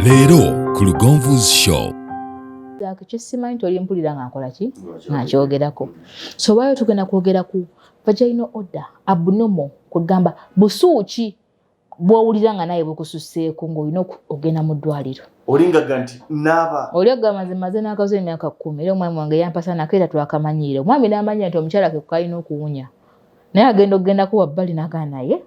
Leero ku Lugonvu's show. Kyesimanyi nti oli mpulira ng'akola ki? Ng'akyogerako. So bwayo tugenda kwogera ku vaginal odor, abnormal, kwegamba busuuki bw'owulira nga naye bukususseeko ng'olina ogenda mu ddwaliro. Olingaga nti naaba. Oli maze n'akazo emyaka 10 era omwami wange yampasa nakeera twakamanyiire. Omwami n'amanya nti omukyala ke kalina okuwunya. Naye agendako wabbali n'agaa naye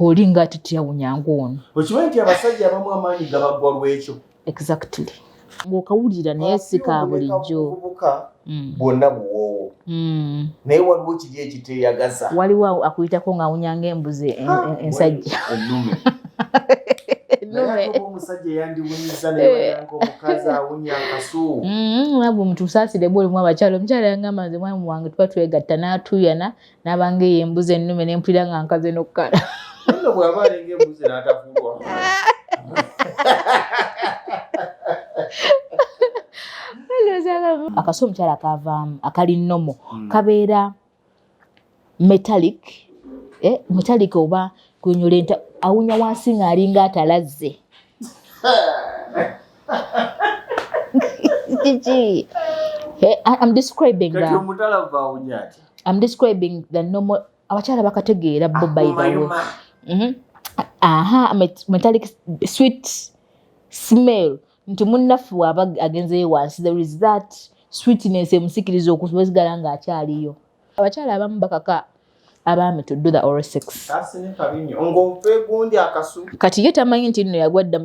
oli nga titiyawunya ng'ono. Okimanyi nti abasajja abamu amaanyi gabagwa lw'ekyo. Exactly. Ng'okawulira naye si ka bulijjo. Bwonna buwoowo. Naye waliwo kiri ekiteeyagaza. Waliwo akuyitako ng'awunya ng'embuzi ensajja. Ennume. Naye omusajja yandiwunyiza naye omukazi awunya akasu. Nabwe omutusaasire bw'olimu abakyala. Omukyala yangamba nze mwami wange tuba twegatta n'atuyana n'abanga eyo embuzi ennume n'empulira nga nkaze n'okkala. Nno bw'aba alinga embuzi n'atafulwa. Akaso omukyala kavaamu akali nnomo kabeera metallic oba kunyolenta awunya wansi ng'alinga atalazze. I'm describing the normal. Abakyala bakategeera bo by the way. Metallic sweet smell. Nti munnaffe waba agenzeyo wansi, there is that sweetness emusikiriza okusigala ng'akyaliyo. Abakyala abamu bakaka abaami to do the oral sex. Kati ye tamanyi nti nno yagwadda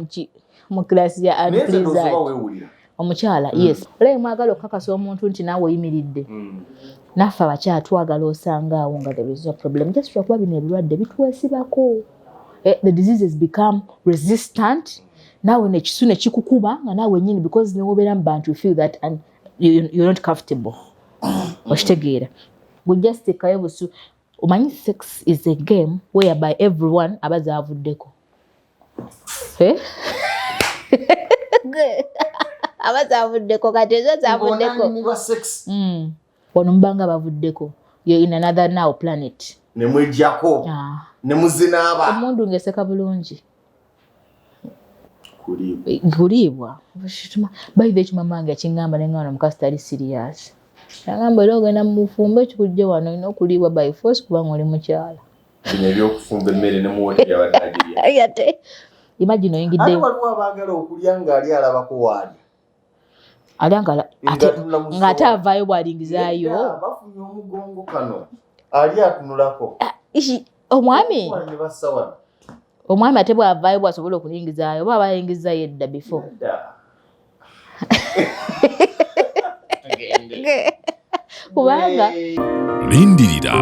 mu kilasi ya unpleasant. Omukyala, yes. Olaba mwagala okukakasa omuntu nti naawe oyimiridde. Naffe abakyala twagala osanga awo nga there is no problem. Just lwakuba bino ebirwadde bituweesibako. The diseases become resistant. Nawe nekisu ne kikukuba nga nawe nyini because ne wobeera mu bantu you feel that and you're not comfortable. Okitegeera. Just tekayo busu. Omanyi sex is a game whereby everyone abaza avuddeko. Abaza avuddeko kati ezo zavuddeko. Wano mbanga bavuddeko. You're in another now planet. Ne mwejjako. Ne muzinaaba. Omundu ngeseka bulungi. Kuliibwa. By the way mamange akingamba nengana omukazi tali serious. Agamba era ogenda mu bufumbo ekikujja wano olina okuliibwa by force kubanga oli mukyala. Bino ebyokufumba emmere ne muwotera abaddaagirya. Ayate. Imagine oyingidde. Ate waliwo abaagala okulya ng'ali alabako waali. Alyanga ng'ate avaayo bw'alingizaayo. Bafunye omugongo kano. Ali atunulako. Omwami. Omwami ate bw'avaayo bw'asobola okulingizaayo oba abayingizaayo edda before. Lindirira